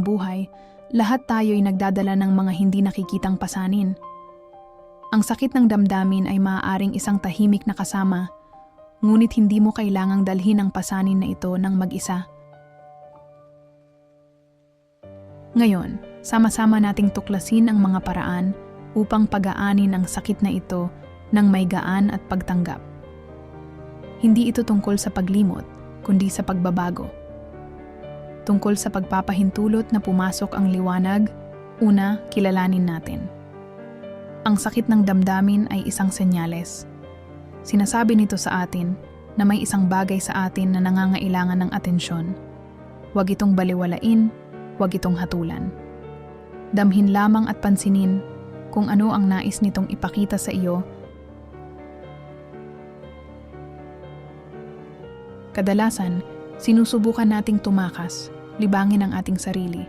buhay, lahat tayo'y nagdadala ng mga hindi nakikitang pasanin. Ang sakit ng damdamin ay maaaring isang tahimik na kasama, ngunit hindi mo kailangang dalhin ang pasanin na ito ng mag-isa. Ngayon, sama-sama nating tuklasin ang mga paraan upang pagaanin ang sakit na ito ng may gaan at pagtanggap. Hindi ito tungkol sa paglimot, kundi sa pagbabago. Tungkol sa pagpapahintulot na pumasok ang liwanag, una, kilalanin natin. Ang sakit ng damdamin ay isang senyales. Sinasabi nito sa atin na may isang bagay sa atin na nangangailangan ng atensyon. Huwag itong baliwalain, huwag itong hatulan. Damhin lamang at pansinin kung ano ang nais nitong ipakita sa iyo. Kadalasan, sinusubukan nating tumakas, libangin ang ating sarili.